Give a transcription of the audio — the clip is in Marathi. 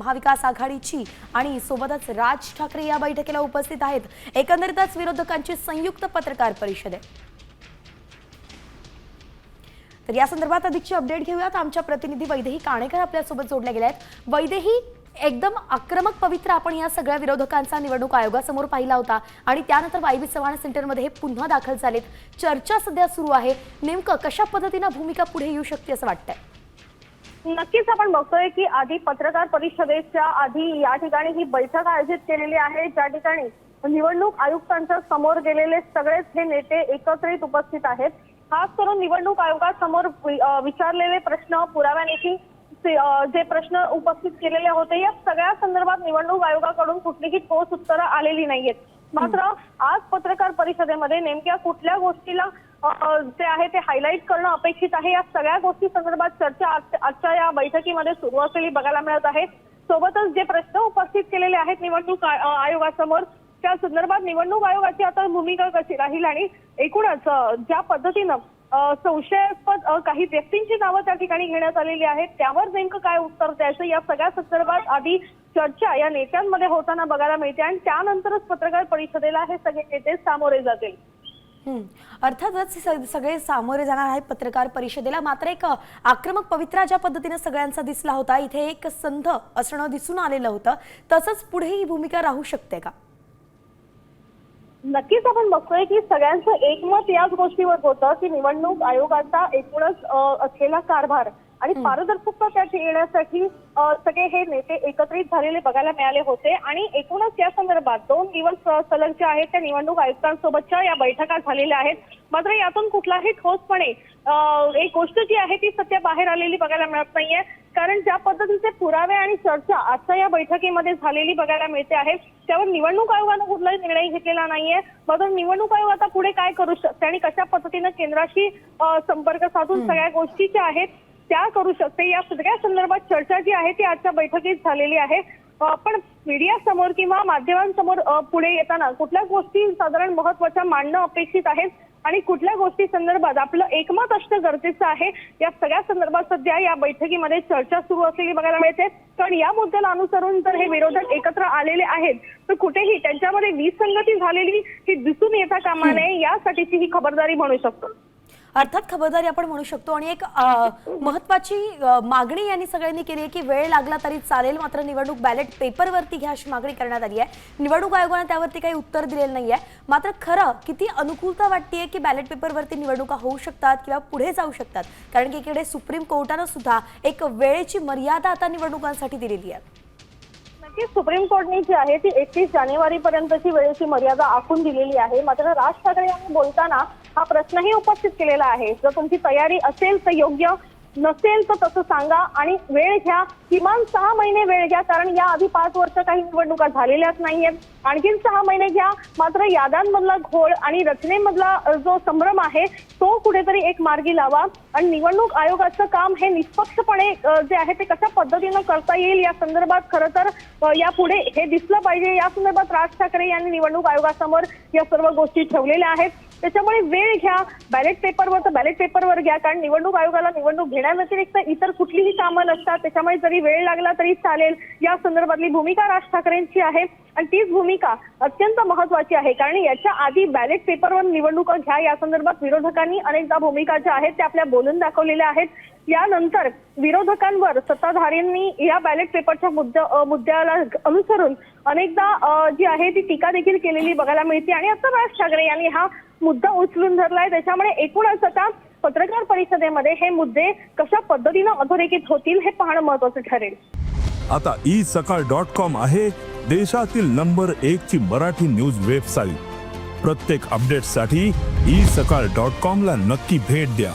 महाविकास आघाडीची आणि सोबतच राज ठाकरे या बैठकीला उपस्थित आहेत। एकंदरीतच विरोधकांची संयुक्त पत्रकार परिषद आहे। तर या संदर्भात अधिकची अपडेट घेऊयात। आमच्या प्रतिनिधी वैदेही काणेकर आपल्यासोबत जोडले गेले आहेत। वैदेही, एकदम आक्रमक पवित्र आपण या सगळ्या विरोधकांचा निवडणूक आयोगासमोर पाहिला होता आणि त्यानंतर वायबी चव्हाण सेंटरमध्ये हे पुन्हा दाखल झालेत। चर्चा सध्या सुरू आहे, नेमकं कशा पद्धतीने भूमिका पुढे येऊ शकते असं वाटतंय? नक्कीच आपण बघतोय की आधी पत्रकार परिषदेच्या आधी या ठिकाणी ही बैठक आयोजित केलेली आहे, ज्या ठिकाणी निवडणूक आयुक्तांच्या समोर गेलेले सगळेच हे नेते एकत्रित उपस्थित आहेत। खास करून निवडणूक आयोगासमोर विचारलेले प्रश्न, पुराव्यानिशी जे प्रश्न उपस्थित केलेले होते, या सगळ्या संदर्भात निवडणूक आयोगाकडून कुठलीही ठोस उत्तरं आलेली नाहीयेत। मात्र आज पत्रकार परिषदेमध्ये नेमक्या कुठल्या गोष्टीला जे आहे ते हायलाइट करणं अपेक्षित आहे, या सगळ्या गोष्टी संदर्भात चर्चा आजच्या या बैठकीमध्ये सुरू असलेली बघायला मिळत आहे। सोबतच जे प्रश्न उपस्थित केलेले आहेत निवडणूक आयोगासमोर, त्या संदर्भात निवडणूक आयोगाची आता भूमिका कशी राहील आणि एकूणच ज्या पद्धतीनं संशयास्पद काही व्यक्तींची नावं त्या ठिकाणी घेण्यात आलेली आहेत, त्यावर नेमकं काय उत्तर द्यायचं, या सगळ्या संदर्भात आधी चर्चा या नेत्यांमध्ये होताना बघायला मिळते आणि त्यानंतरच पत्रकार परिषदेला हे सगळे नेते सामोरे जातील। अर्थातच सगळे सामोरे जाणार आहेत पत्रकार परिषदेला। मात्र एक आक्रमक पवित्रा ज्या पद्धतीने सगळ्यांचा दिसला होता, इथे एक संध असणं दिसून आलेलं होतं, तसंच पुढे ही भूमिका राहू शकते का? नक्कीच आपण बघतोय की सगळ्यांचं एकमत याच गोष्टीवर होतं की निवडणूक आयोगाचा एकूणच असलेला कारभार आणि पारदर्शकता त्यात येण्यासाठी सगळे हे नेते एकत्रित झालेले बघायला मिळाले होते आणि एकूणच या संदर्भात 2 दिवस सलग जे आहेत त्या निवडणूक आयुक्तांसोबतच्या या बैठका झालेल्या आहेत। मात्र यातून कुठलाही ठोसपणे एक गोष्ट जी आहे ती सध्या बाहेर आलेली बघायला मिळत नाहीये, कारण ज्या पद्धतीचे पुरावे आणि चर्चा आजच्या या बैठकीमध्ये झालेली बघायला मिळते आहे, त्यावर निवडणूक आयोगानं कुठलाही निर्णय घेतलेला नाहीये। मात्र निवडणूक आयोग आता पुढे काय करू शकते आणि कशा पद्धतीनं केंद्राशी संपर्क साधून सगळ्या गोष्टी ज्या आहेत त्या करू शकते, या सगळ्या संदर्भात चर्चा जी आहे ती आजच्या बैठकीत झालेली आहे। पण मीडिया समोर किंवा माध्यमांसमोर पुढे येताना कुठल्या गोष्टी साधारण महत्त्वाच्या मांडणं अपेक्षित आहेत आणि कुठल्या गोष्टी संदर्भात आपलं एकमत असणं गरजेचं आहे, या सगळ्या संदर्भात सध्या या बैठकीमध्ये चर्चा सुरू असलेली बघायला मिळते। कारण या मुद्द्याला अनुसरून जर हे विरोधक एकत्र आलेले आहेत तर कुठेही त्यांच्यामध्ये विसंगती झालेली ही दिसून येता कामा नये, यासाठीची ही खबरदारी म्हणू शकतो। अर्थात खबरदारी आपण म्हणू शकतो। आणि एक महत्त्वाची मागणी यांनी सगळ्यांनी केली आहे की वेळ लागला तरी चालेल, मात्र निवडणूक बॅलेट पेपरवरती घ्या अशी मागणी करण्यात आली आहे। निवडणूक आयोगाने त्यावरती काही उत्तर दिलेलं नाहीये। मात्र खरं किती अनुकूलता वाटतेय की बॅलेट पेपरवरती निवडणुका होऊ शकतात किंवा पुढे जाऊ शकतात, कारण की इकडे सुप्रीम कोर्टानं सुद्धा एक वेळेची मर्यादा आता निवडणुकांसाठी दिलेली आहे। नक्कीच सुप्रीम कोर्टने जी आहे ती 31 जानेवारी पर्यंतची वेळेची मर्यादा आखून दिलेली आहे। मात्र राज ठाकरे यांनी बोलताना हा प्रश्नही उपस्थित केलेला आहे, जर तुमची तयारी असेल तर योग्य, नसेल तर तसं सांगा आणि वेळ घ्या, किमान 6 महिने वेळ घ्या, कारण या आधी 5 वर्ष काही निवडणुका झालेल्याच नाहीयेत, आणखीन 6 महिने घ्या। मात्र याद्यांमधला घोळ आणि रचनेमधला जो संभ्रम आहे तो कुठेतरी एक मार्गी लावा आणि निवडणूक आयोगाचं काम हे निष्पक्षपणे जे आहे ते कशा पद्धतीनं करता येईल या संदर्भात खरं तर यापुढे हे दिसलं पाहिजे। या संदर्भात राज ठाकरे यांनी निवडणूक आयोगासमोर या सर्व गोष्टी ठेवलेल्या आहेत। त्याच्यामुळे वेळ घ्या, बॅलेट पेपरवर तर बॅलेट पेपरवर घ्या, कारण निवडणूक आयोगाला निवडणूक घेण्याव्यतिरिक्त इतर कुठलीही कामं नसतात, त्याच्यामुळे जरी वेळ लागला तरी चालेल, या संदर्भातली भूमिका राज ठाकरेंची आहे आणि तीच भूमिका अत्यंत महत्त्वाची आहे। कारण याच्या आधी बॅलेट पेपरवर निवडणुका घ्या या संदर्भात विरोधकांनी अनेकदा भूमिका ज्या आहेत त्या आपल्या बोलून दाखवलेल्या आहेत। यानंतर विरोधकांवर सत्ताधाऱ्यांनी या बॅलेट पेपरच्या मुद्द्याला अनुसरून अनेकदा जी आहे ती टीका देखील केलेली बघायला मिळते आणि आता राज ठाकरे यांनी हा मुद्दा उचलून धरलाय। त्याच्यामुळे एकूणच आता पत्रकार परिषदेमध्ये हे मुद्दे कशा पद्धतीनं अधोरेखित होतील हे पाहणं महत्त्वाचं ठरेल। आता isakal.com आहे देशातील नंबर 1 ची मराठी न्यूज वेबसाईट। प्रत्येक अपडेटसाठी isakal.com ला नक्की भेट द्या।